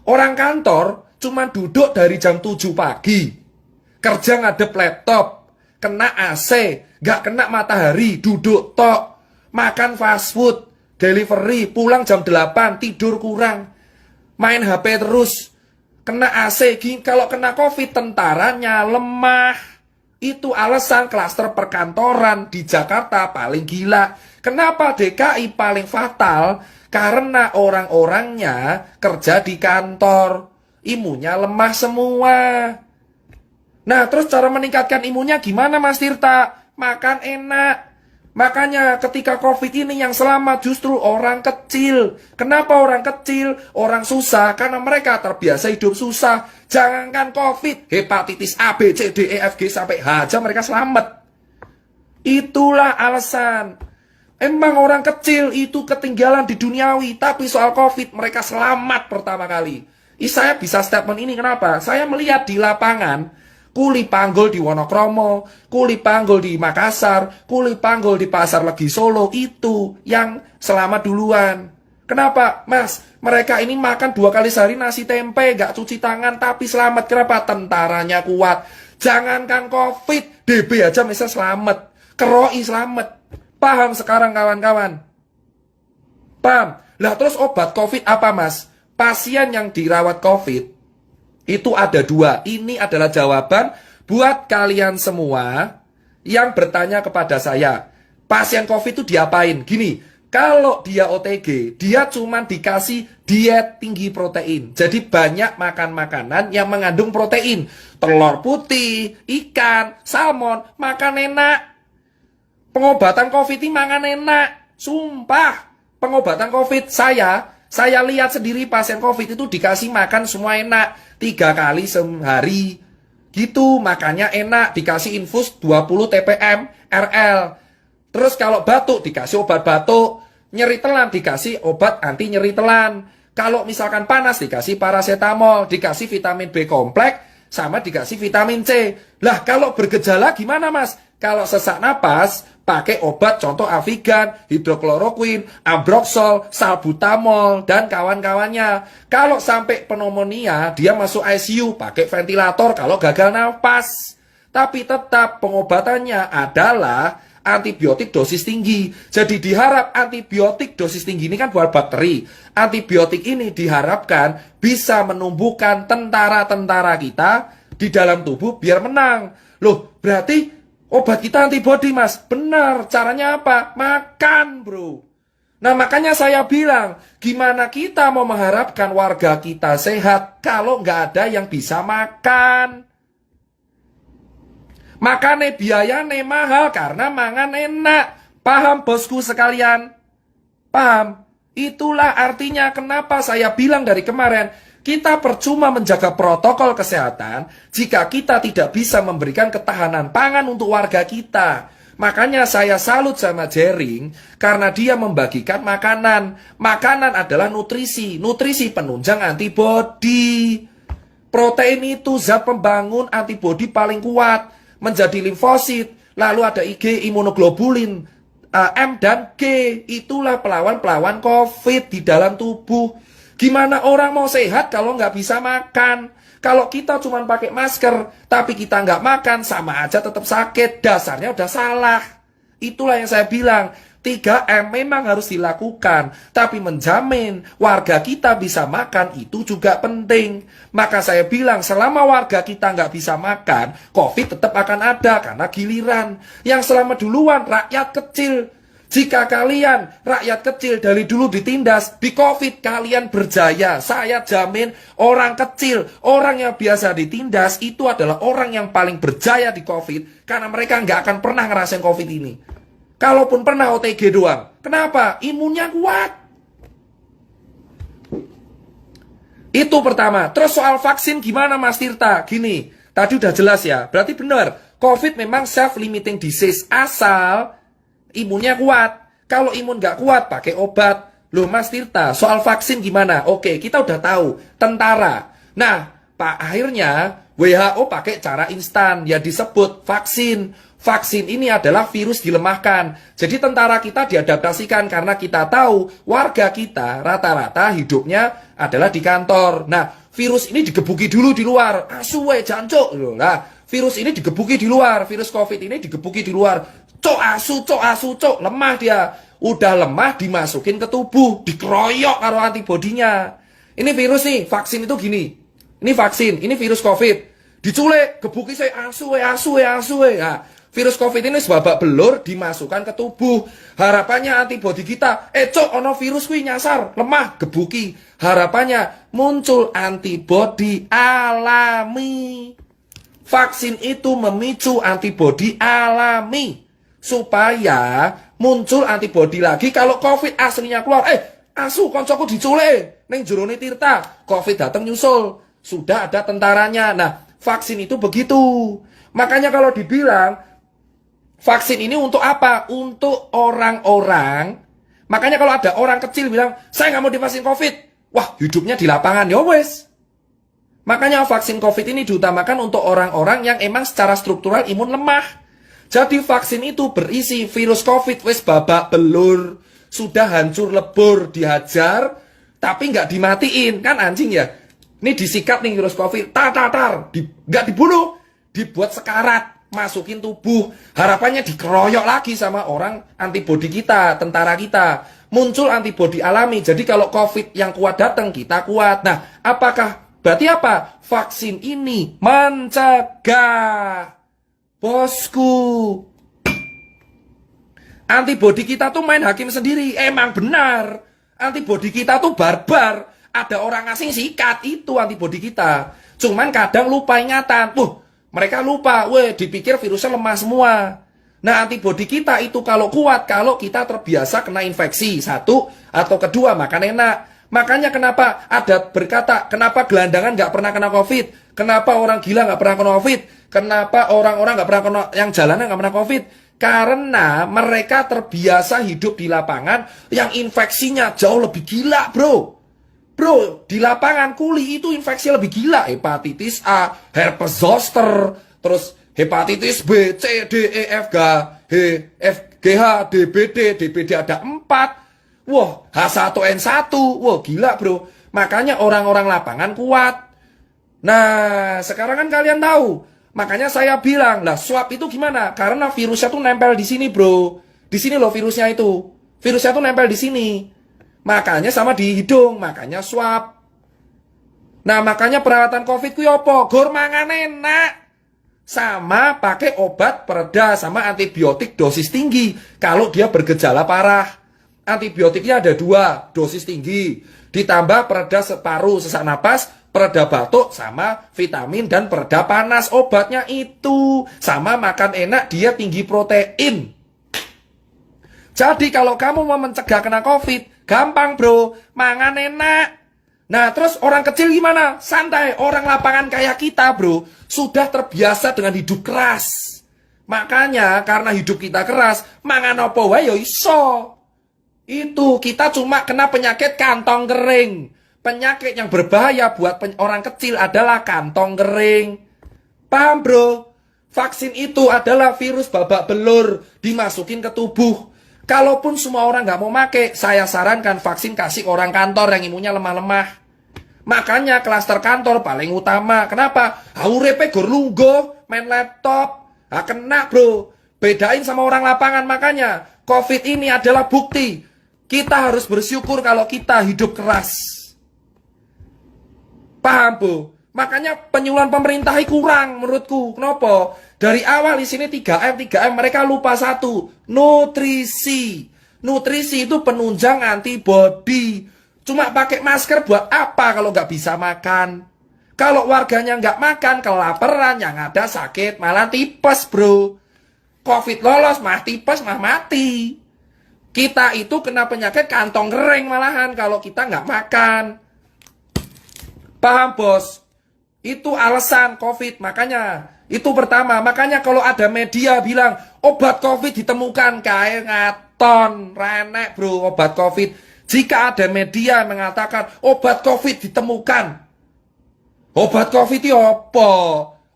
Orang kantor cuma duduk dari jam 7 pagi. Kerja ngadep laptop, kena AC, gak kena matahari, duduk tok. Makan fast food, delivery, pulang jam 8, tidur kurang. Main HP terus, kena AC, kalau kena COVID tentaranya lemah. Itu alasan klaster perkantoran di Jakarta paling gila. Kenapa DKI paling fatal? Karena orang-orangnya kerja di kantor, imunnya lemah semua. Nah, terus cara meningkatkan imunnya gimana Mas Tirta? Makan enak. Makanya ketika COVID ini yang selamat justru orang kecil. Kenapa orang kecil? Orang susah, karena mereka terbiasa hidup susah. Jangankan COVID, hepatitis A, B, C, D, E, F, G, sampai H aja mereka selamat. Itulah alasan. Emang orang kecil itu ketinggalan di duniawi, tapi soal COVID mereka selamat pertama kali. Saya bisa statement ini kenapa? Saya melihat di lapangan, kuli panggul di Wonokromo, kuli panggul di Makassar, kuli panggul di Pasar Legi Solo, itu yang selamat duluan. Kenapa? Mas, mereka ini makan 2 kali sehari nasi tempe, gak cuci tangan, tapi selamat. Kenapa? Tentaranya kuat. Jangankan COVID, DB aja bisa selamat. Keroi selamat. Paham sekarang kawan-kawan? Paham? Lah terus obat COVID apa Mas? Pasien yang dirawat COVID itu ada 2. Ini adalah jawaban buat kalian semua yang bertanya kepada saya. Pasien COVID itu diapain? Gini, kalau dia OTG, dia cuma dikasih diet tinggi protein. Jadi banyak makan makanan yang mengandung protein. Telur putih, ikan, salmon, makan enak. Pengobatan COVID ini makan enak. Sumpah, pengobatan COVID saya lihat sendiri pasien COVID itu dikasih makan semua enak. 3 kali sehari gitu, makannya enak, dikasih infus 20 TPM RL. Terus kalau batuk dikasih obat batuk, nyeri telan dikasih obat anti nyeri telan. Kalau misalkan panas dikasih paracetamol, dikasih vitamin B kompleks, sama dikasih vitamin C. Lah kalau bergejala gimana Mas? Kalau sesak napas, pakai obat contoh Avigan, hidrokloroquin, ambroxol, salbutamol, dan kawan-kawannya. Kalau sampai pneumonia, dia masuk ICU, pakai ventilator kalau gagal nafas. Tapi tetap pengobatannya adalah antibiotik dosis tinggi. Jadi diharap antibiotik dosis tinggi ini kan buat bakteri. Antibiotik ini diharapkan bisa menumbuhkan tentara-tentara kita di dalam tubuh biar menang. Loh, berarti obat kita antibody Mas. Benar, caranya apa? Makan bro. Nah makanya saya bilang, gimana kita mau mengharapkan warga kita sehat kalau nggak ada yang bisa makan? Makanya biayanya mahal karena mangan enak. Paham bosku sekalian? Paham? Itulah artinya kenapa saya bilang dari kemarin, kita percuma menjaga protokol kesehatan jika kita tidak bisa memberikan ketahanan pangan untuk warga kita. Makanya saya salut sama Jering karena dia membagikan makanan. Makanan adalah nutrisi, nutrisi penunjang antibodi. Protein itu zat pembangun antibodi paling kuat. Menjadi limfosit, lalu ada IG, imunoglobulin, M dan G, itulah pelawan-pelawan COVID di dalam tubuh. Gimana orang mau sehat kalau nggak bisa makan? Kalau kita cuma pakai masker, tapi kita nggak makan, sama aja tetap sakit, dasarnya udah salah. Itulah yang saya bilang, 3M memang harus dilakukan, tapi menjamin warga kita bisa makan itu juga penting. Maka saya bilang selama warga kita nggak bisa makan, COVID tetap akan ada karena giliran. Yang selamat duluan rakyat kecil. Jika kalian rakyat kecil dari dulu ditindas, di COVID kalian berjaya. Saya jamin orang kecil, orang yang biasa ditindas itu adalah orang yang paling berjaya di COVID, karena mereka nggak akan pernah ngerasain COVID ini. Kalaupun pernah OTG doang. Kenapa? Imunnya kuat. Itu pertama. Terus soal vaksin gimana Mas Tirta? Gini, tadi udah jelas ya. Berarti benar, COVID memang self-limiting disease asal imunnya kuat. Kalau imun nggak kuat, pakai obat. Loh Mas Tirta, soal vaksin gimana? Oke, kita udah tahu. Tentara. Nah, akhirnya WHO pakai cara instan, ya disebut vaksin. Vaksin ini adalah virus dilemahkan. Jadi tentara kita diadaptasikan karena kita tahu warga kita rata-rata hidupnya adalah di kantor. Nah, virus ini digebuki dulu di luar. Asuwe jancuk. Nah, virus ini digebuki di luar. Virus COVID ini digebuki di luar. Cok asu, cok. Lemah dia. Udah lemah dimasukin ke tubuh. Dikeroyok karo antibodinya. Ini virus nih, vaksin itu gini. Ini vaksin, ini virus COVID. Diculik, gebuki saya asu. Nah, virus COVID ini sebabak belur dimasukkan ke tubuh. Harapannya antibodi kita, cok ono virus kuwi nyasar, lemah, gebuki. Harapannya muncul antibodi alami. Vaksin itu memicu antibodi alami supaya muncul antibodi lagi kalau COVID aslinya keluar. Asu koncoku diculik ning jerone Tirta, COVID datang nyusul. Sudah ada tentaranya. Nah, vaksin itu begitu. Makanya kalau dibilang vaksin ini untuk apa? Untuk orang-orang. Makanya kalau ada orang kecil bilang, saya nggak mau divaksin COVID. Wah, hidupnya di lapangan. Ya wes. Makanya vaksin COVID ini diutamakan untuk orang-orang yang emang secara struktural imun lemah. Jadi vaksin itu berisi virus COVID. Wes babak belur. Sudah hancur lebur, dihajar. Tapi nggak dimatiin. Kan anjing ya. Ini disikat nih virus COVID. Nggak dibunuh. Dibuat sekarat. Masukin tubuh, harapannya dikeroyok lagi sama orang antibodi kita, tentara kita. Muncul antibodi alami. Jadi kalau COVID yang kuat datang, kita kuat. Nah, berarti apa? Vaksin ini mencegah. Bosku. Antibodi kita tuh main hakim sendiri. Emang benar. Antibodi kita tuh barbar. Ada orang asing sikat, itu antibodi kita. Cuman kadang lupa ingatan. Mereka lupa, dipikir virusnya lemah semua. Nah, antibodi kita itu kalau kuat, kalau kita terbiasa kena infeksi, satu, atau kedua, makan enak. Makanya kenapa ada berkata, kenapa gelandangan nggak pernah kena COVID? Kenapa orang gila nggak pernah kena COVID? Kenapa orang-orang nggak pernah kena, yang jalanan nggak pernah COVID? Karena mereka terbiasa hidup di lapangan yang infeksinya jauh lebih gila, bro. Bro, di lapangan kuli itu infeksi lebih gila. Hepatitis A, herpes zoster, terus hepatitis B, C, D, E, F, G, H, DBD ada 4. Wah, H1N1. Wah, gila bro. Makanya orang-orang lapangan kuat. Nah, sekarang kan kalian tahu. Makanya saya bilang, lah swab itu gimana? Karena virusnya tuh nempel di sini bro. Di sini loh virusnya itu. Virusnya tuh nempel di sini. Makanya sama di hidung, makanya swab. Nah, makanya perawatan COVID ku apa? Gor mangan enak. Sama pakai obat pereda sama antibiotik dosis tinggi. Kalau dia bergejala parah. Antibiotiknya ada 2, dosis tinggi. Ditambah pereda paru, sesak napas, pereda batuk, sama vitamin dan pereda panas. Obatnya itu. Sama makan enak, dia tinggi protein. Jadi kalau kamu mau mencegah kena COVID, gampang bro, mangan enak. Nah terus orang kecil gimana? Santai, orang lapangan kayak kita bro, sudah terbiasa dengan hidup keras. Makanya karena hidup kita keras, mangan apa wae yo iso. Itu kita cuma kena penyakit kantong kering. Penyakit yang berbahaya buat orang kecil adalah kantong kering. Paham bro? Vaksin itu adalah virus babak belur dimasukin ke tubuh. Kalaupun semua orang nggak mau make, saya sarankan vaksin kasih orang kantor yang imunnya lemah-lemah. Makanya klaster kantor paling utama. Kenapa? Urepe gor lungguh, main laptop. Kena bro. Bedain sama orang lapangan. Makanya COVID ini adalah bukti. Kita harus bersyukur kalau kita hidup keras. Paham bu? Makanya penyuluhan pemerintah kurang menurutku. Kenapa? Dari awal di sini 3M mereka lupa satu, nutrisi. Nutrisi itu penunjang antibodi. Cuma pakai masker buat apa kalau nggak bisa makan? Kalau warganya nggak makan, kelaparan, yang ada sakit, malah tipes bro. COVID lolos, mah tipes, mah mati. Kita itu kena penyakit kantong kering malahan kalau kita nggak makan. Paham bos? Itu alasan COVID, makanya itu pertama. Makanya kalau ada media bilang obat COVID ditemukan, kayak ngaton renek bro obat COVID. Jika ada media mengatakan obat COVID ditemukan, obat COVID itu apa?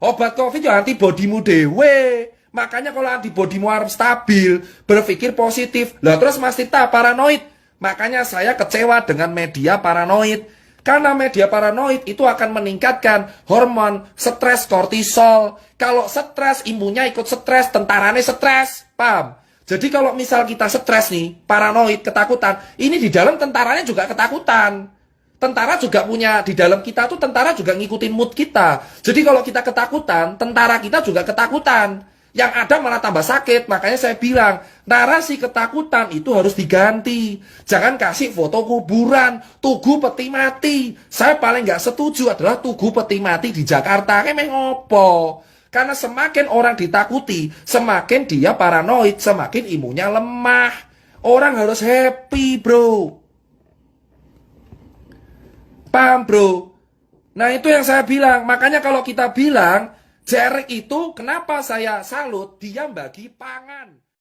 Obat COVID itu antibodimu dewe. Makanya kalau antibodimu harus stabil, berpikir positif. Lah terus Mas Tirta paranoid. Makanya saya kecewa dengan media paranoid. Karena media paranoid itu akan meningkatkan hormon stres kortisol. Kalau stres, imunnya ikut stres, tentaranya stres. Paham? Jadi kalau misal kita stres nih, paranoid, ketakutan, ini di dalam tentaranya juga ketakutan. Tentara juga punya, di dalam kita tuh tentara juga ngikutin mood kita. Jadi kalau kita ketakutan, tentara kita juga ketakutan. Yang ada malah tambah sakit. Makanya saya bilang, narasi ketakutan itu harus diganti. Jangan kasih foto kuburan, tugu peti mati. Saya paling nggak setuju adalah tugu peti mati di Jakarta. Kayak ngopo. Karena semakin orang ditakuti, semakin dia paranoid, semakin imunnya lemah. Orang harus happy, bro. Paham, bro? Nah, itu yang saya bilang. Makanya kalau kita bilang, Jerek itu kenapa saya salut, dia bagi pangan.